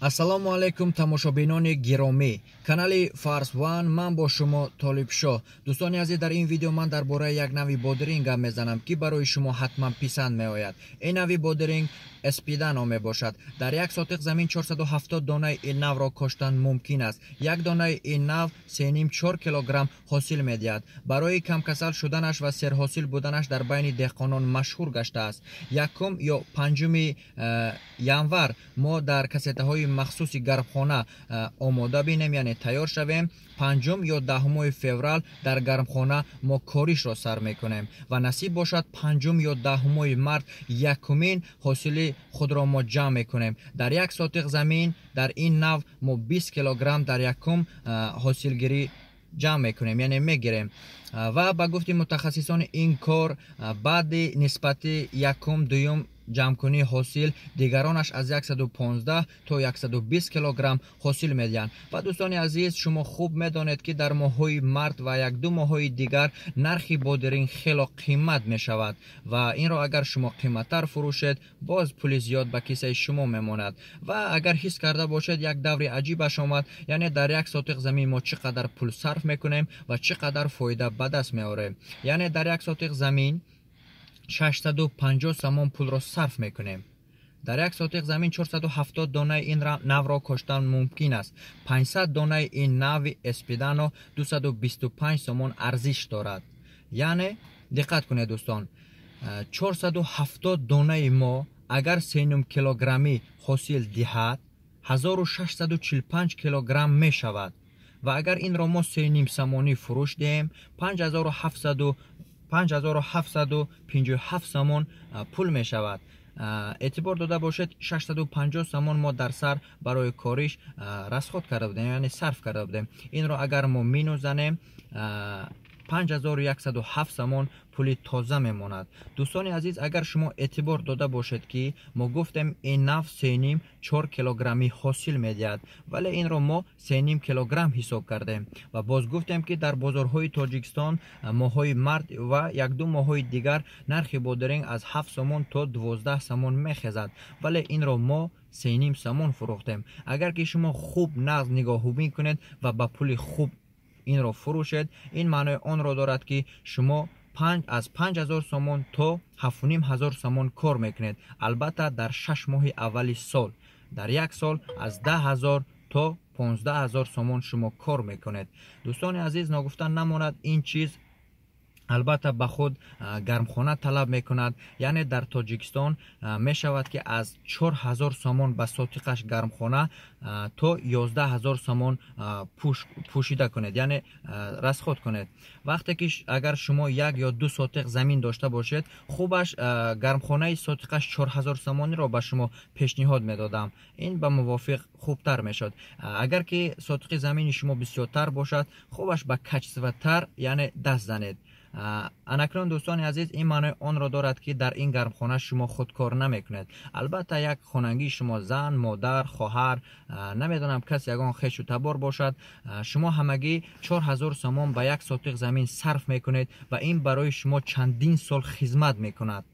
ассалому алайкум тамошобинони гиромӣ, канали Fars One. Ман бо шумо Толибшоҳ. дӯстони азиз, дар ин видео ман дар бораи як нави бодиринг гап мезанам ки барои шумо ҳатман писанд меояд. Ин нави бодиринг эспида ном мебошад. дар як сотиқ замин 470 донаи ин навро коштан мумкин аст. як донаи ин нав 3,4 килограмм ҳосил медиҳад. барои камкасал шуданаш ва серҳосил буданаш дар байни деҳқонон машҳур гаштааст. 1 ё 5 январ мо дар касетаҳои махсуси гармхона омода бинем, яъне тайёр шавем. 5 ё 10 феврал дар гармхона мо коришро сар мекунем ва насиб бошад 5 ё 10 март якумин ҳосили худро мо ҷамъ мекунем. дар як сотиқ замин дар ин нав мо 20 килограмм дар якум ҳосилгирӣ ҷамъ мекунем, яъне мегирем. ва ба гуфти мутахассисони ин кор баъди нисбати якум дуюм ҷамъкунии ҳосил дигаронаш аз 115 то 120 килограмм ҳосил медиҳанд. ва дӯстони азиз, шумо хуб медонед ки дар моҳҳои март ва 1-2 моҳҳои дигар нархи бодиринг хело қимат мешавад ва инро агар шумо қиматтар фурӯшед, боз пули зиёд ба кисаи шумо мемонад. ва агар ҳис карда бошед як даври аҷибаш омад, яъне дар як сотиқ замин мо чӣ қадар пул сарф мекунем ва чӣ қадар фоида ба даст меорем. яъне дар як сотиқ замин 650 самон пулро сарф мекунем. дар як сотиқ замин 470 донаи ин навро коштан мумкин аст. 500 донаи ин нави эспидано 225 сомон арзиш дорад. яъне диққат кунед дӯстон, 470 донаи мо агар 3 килограмми ҳосил диҳад 1645 килограмм мешавад ва агар инро мо 3 самонӣ фурӯш диҳем 5757 самон пул мешавад. эътибор дода бошед 650 самон мо дар сар барои кориш расход карда будем, яъне сарф карда будем. инро агар мо минус занем 5107 самон пули тоза мемонад. дӯстони азиз, агар шумо эътибор дода бошед ки мо гуфтем ин нав 3,4 килограмми ҳосил медиҳад, вале инро мо 3,5 килограмм ҳисоб кардем ва боз гуфтем ки дар бозорҳои Тоҷикистон моҳҳои март ва 1-2 моҳҳои дигар нархи бодиринг аз 7 сомон то 12 сомон мехезад, вале инро мо 3,5 сомон фурӯхтем. агар ки шумо хуб нағз нигоҳубин кунед ва ба пули хуб инро фурӯшед, ин маънои онро дорад ки шумо аз 5000 сомон то 7500 сомон кор мекунед. албатта дар 6 моҳи аввали сол. дар як сол аз 10,000 то 15,000 сомон шумо кор мекунед. дӯстони азиз, ногуфта намонад, ин чиз албатта ба худ гармхона талаб мекунад. яъне дар Тоҷикистон мешавад ки аз 4000 сомон ба сотиқаш гармхона то 11000 сомон пӯшида кунед, яъне расход кунед. вақте ки агар шумо 1 ё 2 сотиқ замин дошта бошед, хубаш гармхонаи сотиқаш 4000 сомониро ба шумо пешниҳод медодам. ин ба мувофиқ хубтар мешуд. агар ки сотиқи замини шумо бисёртар бошад, хубаш ба качсиватар, яъне даст занед. анакнун дӯстони азиз, ин маънои онро дорад ки дар ин гармхона шумо худкор намекунед. албатта як хонангии шумо зан, модар, хоҳар, намедонам кас ягон хешу табор бошад, шумо ҳамагӣ 4000 сомон ба як сотиқ замин сарф мекунед ва ин барои шумо чандин сол хизмат мекунад.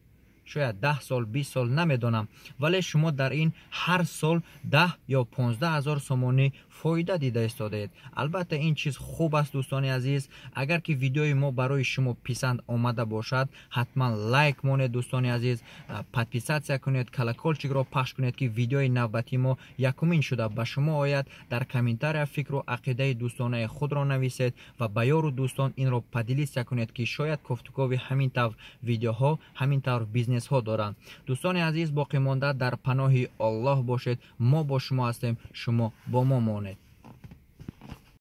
шояд 10 сол, 20 сол, намедонам, вале шумо дар ин ҳар сол 10 ё 15000 сомонӣ фоида дида истодаед. албатта ин чиз хуб аст дӯстони азиз. агар ки видеои мо барои шумо писанд омада бошад, ҳатман лайк монед дӯстони азиз, подписатсия кунед, колоколчикро пахш кунед ки видеои навбатии мо якумин шуда ба шумо ояд. дар комментария фикру ақидаи дӯстонаи худро нависед ва ба ёру дӯстон инро падилистия кунед ки шояд кофтукови ҳамин тавр видеоҳо, ҳамин тавр бизнесҳо доранд. дӯстони азиз, боқӣ монда дар паноҳи Аллоҳ бошед. мо бо шумо ҳастем, шумо бо мо монед.